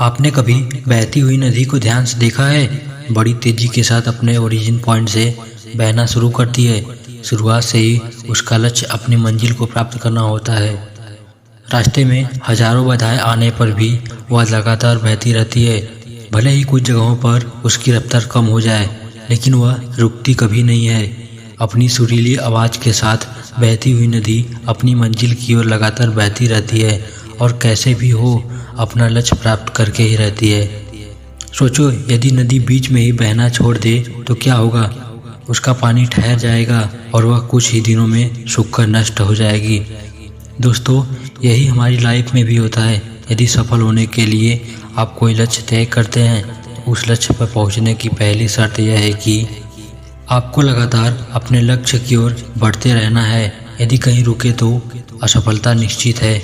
आपने कभी बहती हुई नदी को ध्यान से देखा है? बड़ी तेजी के साथ अपने ओरिजिन पॉइंट से बहना शुरू करती है। शुरुआत से ही उसका लक्ष्य अपनी मंजिल को प्राप्त करना होता है। रास्ते में हजारों बाधाएं आने पर भी वह लगातार बहती रहती है। भले ही कुछ जगहों पर उसकी रफ्तार कम हो जाए, लेकिन वह रुकती कभी नहीं है। अपनी सुरीली आवाज़ के साथ बहती हुई नदी अपनी मंजिल की ओर लगातार बहती रहती है और कैसे भी हो अपना लक्ष्य प्राप्त करके ही रहती है। सोचो, यदि नदी बीच में ही बहना छोड़ दे तो क्या होगा? उसका पानी ठहर जाएगा और वह कुछ ही दिनों में सूखकर नष्ट हो जाएगी। दोस्तों, यही हमारी लाइफ में भी होता है। यदि सफल होने के लिए आप कोई लक्ष्य तय करते हैं तो उस लक्ष्य पर पहुंचने की पहली शर्त यह है कि आपको लगातार अपने लक्ष्य की ओर बढ़ते रहना है। यदि कहीं रुके तो असफलता निश्चित है।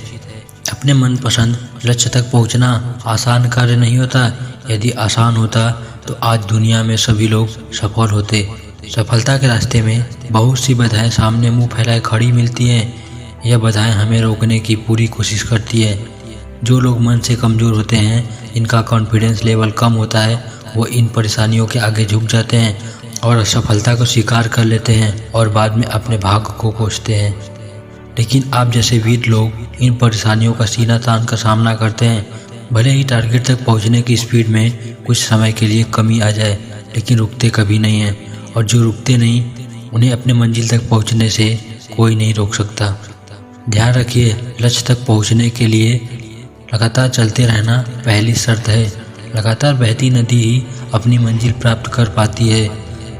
अपने मनपसंद लक्ष्य तक पहुंचना आसान कार्य नहीं होता। यदि आसान होता तो आज दुनिया में सभी लोग सफल होते। सफलता के रास्ते में बहुत सी बाधाएं सामने मुंह फैलाए खड़ी मिलती हैं। यह बाधाएं हमें रोकने की पूरी कोशिश करती है। जो लोग मन से कमज़ोर होते हैं, इनका कॉन्फिडेंस लेवल कम होता है, वो इन परेशानियों के आगे झुक जाते हैं और असफलता को स्वीकार कर लेते हैं और बाद में अपने भाग्य को कोसते हैं। लेकिन आप जैसे वीर लोग इन परेशानियों का सीना तान कर सामना करते हैं। भले ही टारगेट तक पहुंचने की स्पीड में कुछ समय के लिए कमी आ जाए, लेकिन रुकते कभी नहीं हैं। और जो रुकते नहीं, उन्हें अपने मंजिल तक पहुंचने से कोई नहीं रोक सकता। ध्यान रखिए, लक्ष्य तक पहुंचने के लिए लगातार चलते रहना पहली शर्त है। लगातार बहती नदी ही अपनी मंजिल प्राप्त कर पाती है।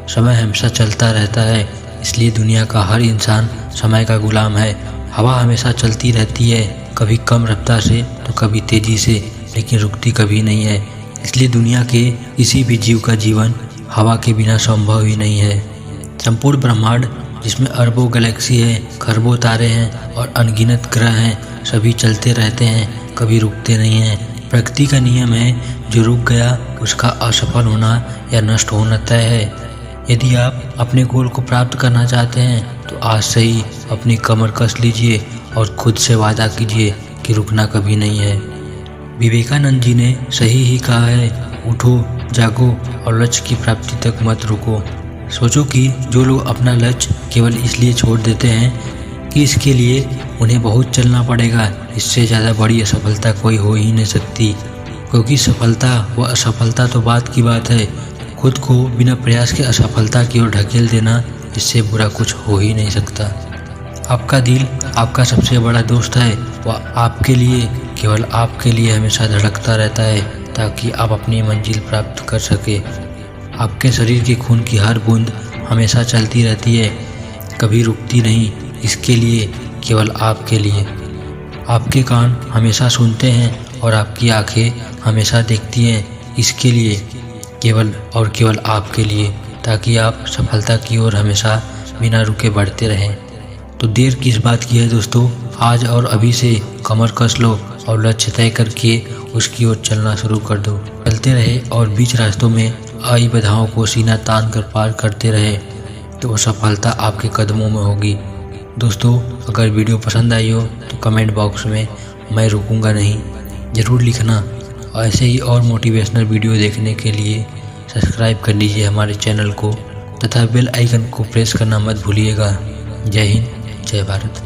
समय हमेशा चलता रहता है, इसलिए दुनिया का हर इंसान समय का गुलाम है। हवा हमेशा चलती रहती है, कभी कम रफ्तार से तो कभी तेजी से, लेकिन रुकती कभी नहीं है। इसलिए दुनिया के किसी भी जीव का जीवन हवा के बिना संभव ही नहीं है। संपूर्ण ब्रह्मांड, जिसमें अरबों गैलेक्सी है, खरबों तारे हैं और अनगिनत ग्रह हैं, सभी चलते रहते हैं, कभी रुकते नहीं हैं। प्रकृति का नियम है, जो रुक गया उसका असफल होना या नष्ट होना तय है। यदि आप अपने गोल को प्राप्त करना चाहते हैं तो आज से ही अपनी कमर कस लीजिए और खुद से वादा कीजिए कि रुकना कभी नहीं है। विवेकानंद जी ने सही ही कहा है, उठो, जागो और लक्ष्य की प्राप्ति तक मत रुको। सोचो कि जो लोग अपना लक्ष्य केवल इसलिए छोड़ देते हैं कि इसके लिए उन्हें बहुत चलना पड़ेगा, इससे ज़्यादा बड़ी असफलता कोई हो ही नहीं सकती। क्योंकि सफलता व असफलता तो बात की बात है, खुद को बिना प्रयास के असफलता की ओर ढकेल देना, इससे बुरा कुछ हो ही नहीं सकता। आपका दिल आपका सबसे बड़ा दोस्त है। वह आपके लिए, केवल आपके लिए हमेशा धड़कता रहता है ताकि आप अपनी मंजिल प्राप्त कर सके। आपके शरीर के खून की हर बूंद हमेशा चलती रहती है, कभी रुकती नहीं, इसके लिए, केवल आपके लिए। आपके कान हमेशा सुनते हैं और आपकी आंखें हमेशा देखती हैं, इसके लिए, केवल और केवल आपके लिए, ताकि आप सफलता की ओर हमेशा बिना रुके बढ़ते रहें। तो देर किस बात की है दोस्तों, आज और अभी से कमर कस लो और लक्ष्य तय करके उसकी ओर चलना शुरू कर दो। चलते रहे और बीच रास्तों में आई बाधाओं को सीना तान कर पार करते रहे तो वो सफलता आपके कदमों में होगी। दोस्तों, अगर वीडियो पसंद आई हो तो कमेंट बॉक्स में मैं रुकूंगा नहीं ज़रूर लिखना। और ऐसे ही और मोटिवेशनल वीडियो देखने के लिए सब्सक्राइब कर लीजिए हमारे चैनल को तथा बेल आइकन को प्रेस करना मत भूलिएगा। जय हिंद, जय भारत।